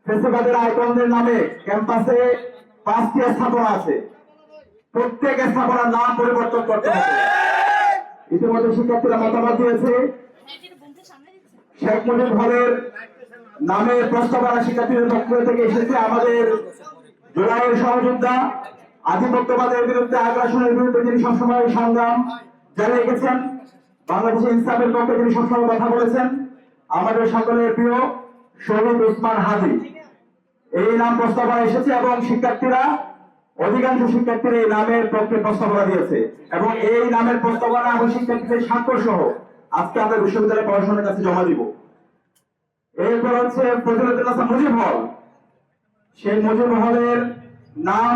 ফেসিবাদের আইকনদের নামে ক্যাম্পাসে 5টি স্থাপনা আছে। প্রত্যেক স্থাপনার নাম পরিবর্তন করতে হবে। ইতিমধ্যে শিক্ষার্থীরা মতামত দিয়েছে। শেখ মুজিব হলের নামে প্রস্তাবনা শিক্ষার্থীদের পক্ষ থেকে এসেছে। আমাদের জুলাইয়ের সহযোদ্ধা, আধিপত্যবাদের বিরুদ্ধে, আগ্রাসনের বিরুদ্ধে যিনি সবসময় সংগ্রাম জানিয়ে গেছেন, বাংলাদেশের ইসলামের পক্ষে যিনি সবসময় কথা বলেছেন, আমাদের সকলের প্রিয় শহীদ ওসমান হাদি, এই নাম প্রস্তাবনা এসেছে এবং শিক্ষার্থীরা, অধিকাংশ শিক্ষার্থীরা এই নামের পক্ষে প্রস্তাবনা দিয়েছে এবং এই নামের প্রস্তাবনা এবং শিক্ষার্থীদের স্বাক্ষর সহ আজকে আমরা বিশ্ববিদ্যালয় প্রশাসনের কাছে জমা দিব। এরপর হচ্ছে ফজিলতুল্লাহ মুজিব হল। সেই মুজিব হলের নাম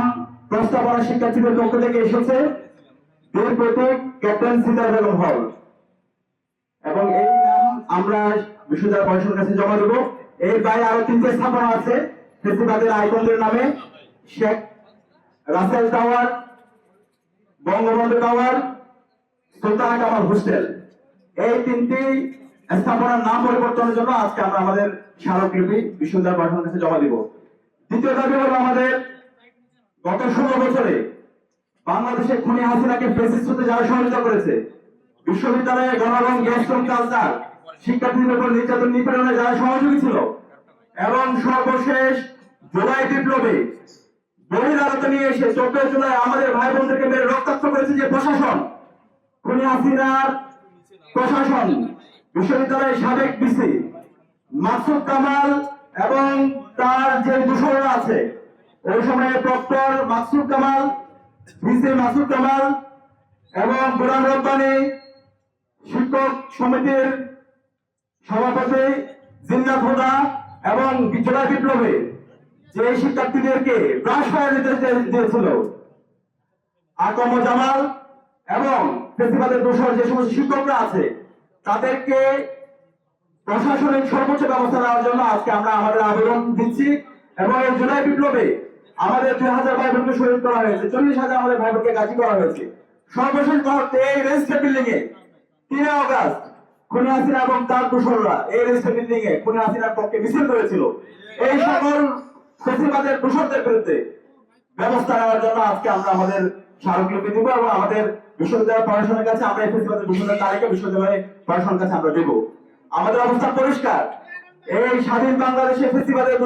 প্রস্তাবনা শিক্ষার্থীদের পক্ষ থেকে এসেছে বীর প্রতীক ক্যাপ্টেন সিতার বেগম হল এবং এই নাম আমরা বিশ্ববিদ্যালয় প্রশাসনের কাছে জমা দেব। এর বাইরে আরো 3টি স্থাপনা আছে ফেসিবাদের আইকনদের নামে, Sheikh Russel tower, Bangabandhu tower, Sultana Kamal hostel. এই 3টি স্থাপনার নাম পরিবর্তনের জন্য আজকে আমরা আমাদের স্মারকলিপি বিশ্ববিদ্যালয় প্রশাসনের কাছে জমা দিব। দ্বিতীয় দাবি হলো আমাদের গত 16 বছরে বাংলাদেশে খুনি হাসিনাকে ফ্যাসিস্ট হতে যারা সহযোগিতা করেছে, বিশ্ববিদ্যালয়ে গণরং গ্যাস্ট্রম কালচার, শিক্ষার্থীদের উপর নির্যাতন নিপীড়নে যারা সহযোগী ছিল এবং সর্বশেষ জুলাই বিপ্লবে বহির আদালতে নিয়ে এসে 14 জুলাই আমাদের ভাই বোনদেরকে মেরে রক্তাক্ত করেছে যে প্রশাসন, খুনি হাসিনার প্রশাসন, বিশ্ববিদ্যালয়ের সাবেক ভিসি মাসুদ কামাল এবং তার যে দূষণরা আছে, ওই সময়ে প্রক্টর মাসুদ কামাল, ভিসি মাসুদ কামাল এবং বুরহান রব্বানী, শিক্ষক সমিতির সভাপতি জিন্নাত হুদা এবং জুলাই বিপ্লবে যে শিক্ষার্থীদেরকে ব্রাশ ফায়ার নির্দেশ দিয়েছিল আকম জামাল এবং ফেসিবাদের দোষর যে সমস্ত শিক্ষকরা আছে, তাদেরকে প্রশাসনিক সর্বোচ্চ ব্যবস্থা নেওয়ার জন্য আজকে আমরা আমাদের আবেদন দিচ্ছি এবং এই জুলাই বিপ্লবে আমাদের 2000 ভাই বোনকে শহীদ করা হয়েছে, 40,000 আমাদের ভাই বোনকে গাজী করা হয়েছে। সর্বশেষ মুহূর্তে এই রেজিস্টার বিল্ডিং এ 3 আগস্ট খুনি হাসিনা এবং তার দোষররা এই রেজিস্টার বিল্ডিং এ খুনি হাসিনার পক্ষে মিছিল করেছিল। এই সকল ফেসিবাদের দোষরদের বিরুদ্ধে ব্যবস্থা নেওয়ার জন্য আজকে আমরা আমাদের স্মারকলিপি দিব এবং আমাদের বিশ্ববিদ্যালয় প্রশাসনের কাছে আমরা এই ফেসিবাদের দোষরদের তালিকা বিশ্ববিদ্যালয় প্রশাসনের কাছে আমরা দেব। আমাদের অবস্থা পরিষ্কার, এই স্বাধীন বাংলাদেশে ফেসিবাদের